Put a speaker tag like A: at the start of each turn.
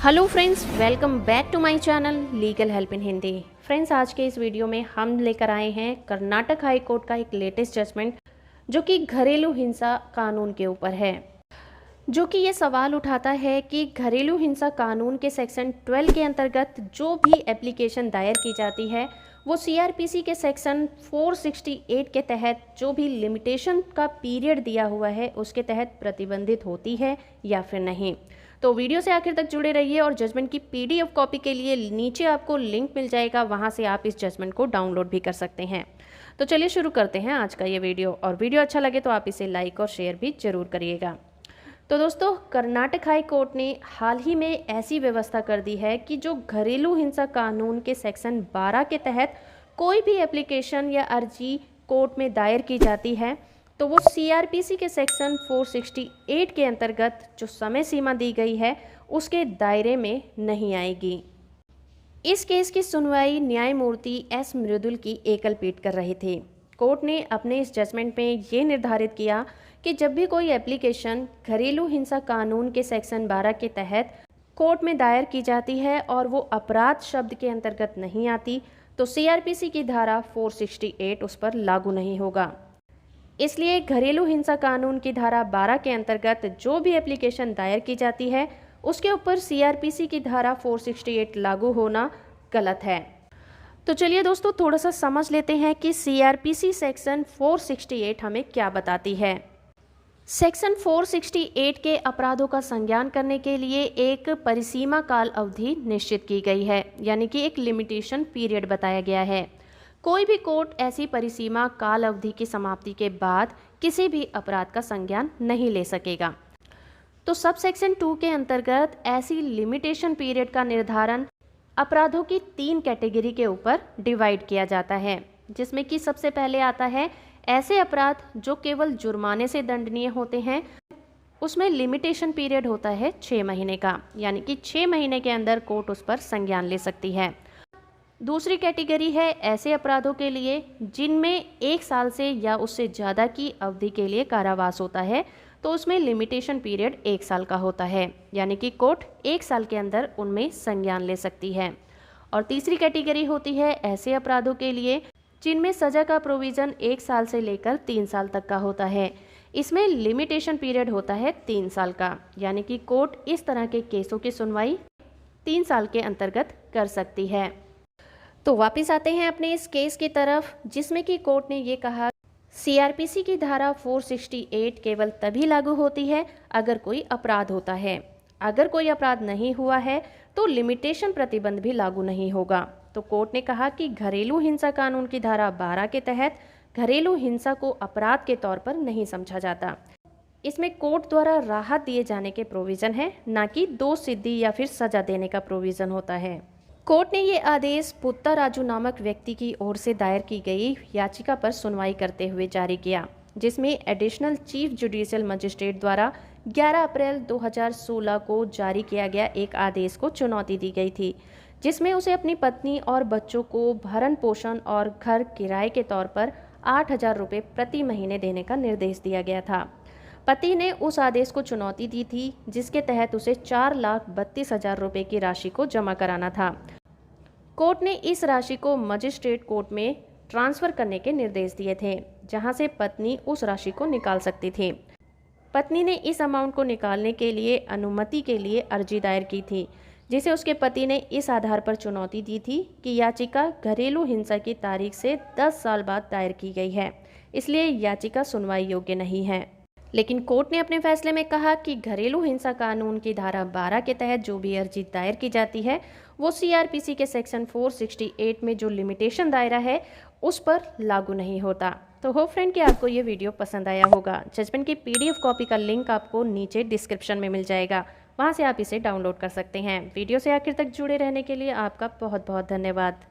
A: Hello friends, welcome back to my channel legal help in Hindi. Friends, आज के इस video में हम लेकर आए हैं कर्नाटक हाई कोर्ट का एक लेटेस्ट जजमेंट जो कि घरेलू हिंसा कानून के ऊपर है, जो कि ये सवाल उठाता है कि घरेलू हिंसा कानून के सेक्शन 12 के अंतर्गत जो भी एप्लीकेशन दायर की जाती है वो सीआरपीसी के सेक्शन 468 के तहत जो भी लिमिटेशन का पीरियड दिया हुआ है उसके तहत प्रतिबंधित होती है या फिर नहीं। तो वीडियो से आखिर तक जुड़े रहिए और जजमेंट की पीडीएफ कॉपी के लिए नीचे आपको लिंक मिल जाएगा, वहां से आप इस जजमेंट को डाउनलोड भी कर सकते हैं। तो चलिए शुरू करते हैं आज का ये वीडियो, और वीडियो अच्छा लगे तो आप इसे लाइक और शेयर भी जरूर करिएगा। तो दोस्तों, कर्नाटक हाई कोर्ट ने हाल ही में ऐसी व्यवस्था कर दी है कि जो घरेलू हिंसा कानून के सेक्शन 12 के तहत कोई भी एप्लीकेशन या अर्जी कोर्ट में दायर की जाती है तो वो सीआरपीसी के सेक्शन 468 के अंतर्गत जो समय सीमा दी गई है उसके दायरे में नहीं आएगी। इस केस की सुनवाई न्यायमूर्ति एस मृदुल की एकल पीठ कर रही थी। कोर्ट ने अपने इस जजमेंट में ये निर्धारित किया कि जब भी कोई एप्लीकेशन घरेलू हिंसा कानून के सेक्शन 12 के तहत कोर्ट में दायर की जाती है और वो अपराध शब्द के अंतर्गत नहीं आती तो सीआरपीसी की धारा 468 उस पर लागू नहीं होगा। इसलिए घरेलू हिंसा कानून की धारा 12 के अंतर्गत जो भी एप्लीकेशन दायर की जाती है उसके ऊपर सीआरपीसी की धारा 468 लागू होना गलत है। तो चलिए दोस्तों, थोड़ा सा समझ लेते हैं कि सीआरपीसी सेक्शन 468 हमें क्या बताती है। सेक्शन 468 के अपराधों का संज्ञान करने के लिए एक परिसीमा काल अवधि निश्चित की गई है, यानी कि एक लिमिटेशन पीरियड बताया गया है। कोई भी कोर्ट ऐसी परिसीमा काल अवधि की समाप्ति के बाद किसी भी अपराध का संज्ञान नहीं ले सकेगा। तो सब सेक्शन 2 के अंतर्गत ऐसी लिमिटेशन पीरियड का निर्धारण अपराधों की 3 कैटेगरी के ऊपर डिवाइड किया जाता है, जिसमें कि सबसे पहले आता है ऐसे अपराध जो केवल जुर्माने से दंडनीय होते हैं। उसमें लिमिटेशन पीरियड होता है 6 महीने का, यानी कि 6 महीने के अंदर कोर्ट उस पर संज्ञान ले सकती है। दूसरी कैटेगरी है ऐसे अपराधों के लिए जिनमें 1 साल से या उससे ज़्यादा की अवधि के लिए कारावास होता है, तो उसमें लिमिटेशन पीरियड 1 साल का होता है, यानी कि कोर्ट 1 साल के अंदर उनमें संज्ञान ले सकती है। और तीसरी कैटेगरी होती है ऐसे अपराधों के लिए जिनमें सज़ा का प्रोविज़न 1 साल से लेकर 3 साल तक का होता है। इसमें लिमिटेशन पीरियड होता है 3 साल का, यानी कि कोर्ट इस तरह के केसों की सुनवाई 3 साल के अंतर्गत कर सकती है। तो वापस आते हैं अपने इस केस की तरफ, जिसमें कि कोर्ट ने ये कहा सीआरपीसी की धारा 468 केवल तभी लागू होती है अगर कोई अपराध होता है। अगर कोई अपराध नहीं हुआ है तो लिमिटेशन प्रतिबंध भी लागू नहीं होगा। तो कोर्ट ने कहा कि घरेलू हिंसा कानून की धारा 12 के तहत घरेलू हिंसा को अपराध के तौर पर नहीं समझा जाता। इसमें कोर्ट द्वारा राहत दिए जाने के प्रोविज़न है, ना कि दोष सिद्धि या फिर सजा देने का प्रोविज़न होता है। कोर्ट ने ये आदेश पुत्ता राजू नामक व्यक्ति की ओर से दायर की गई याचिका पर सुनवाई करते हुए जारी किया, जिसमें एडिशनल चीफ जुडिशियल मजिस्ट्रेट द्वारा 11 अप्रैल 2016 को जारी किया गया एक आदेश को चुनौती दी गई थी, जिसमें उसे अपनी पत्नी और बच्चों को भरण पोषण और घर किराए के तौर पर 8,000 रुपये प्रति महीने देने का निर्देश दिया गया था। पति ने उस आदेश को चुनौती दी थी, जिसके तहत उसे 4,32,000 रुपये की राशि को जमा कराना था। कोर्ट ने इस राशि को मजिस्ट्रेट कोर्ट में ट्रांसफ़र करने के निर्देश दिए थे, जहां से पत्नी उस राशि को निकाल सकती थी। पत्नी ने इस अमाउंट को निकालने के लिए अनुमति के लिए अर्जी दायर की थी, जिसे उसके पति ने इस आधार पर चुनौती दी थी कि याचिका घरेलू हिंसा की तारीख से 10 साल बाद दायर की गई है, इसलिए याचिका सुनवाई योग्य नहीं है। लेकिन कोर्ट ने अपने फैसले में कहा कि घरेलू हिंसा कानून की धारा 12 के तहत जो भी अर्जी दायर की जाती है वो सीआरपीसी के सेक्शन 468 में जो लिमिटेशन दायरा है उस पर लागू नहीं होता। तो होप फ्रेंड कि आपको ये वीडियो पसंद आया होगा। जजमेंट की पीडीएफ कॉपी का लिंक आपको नीचे डिस्क्रिप्शन में मिल जाएगा, वहाँ से आप इसे डाउनलोड कर सकते हैं। वीडियो से आखिर तक जुड़े रहने के लिए आपका बहुत बहुत धन्यवाद।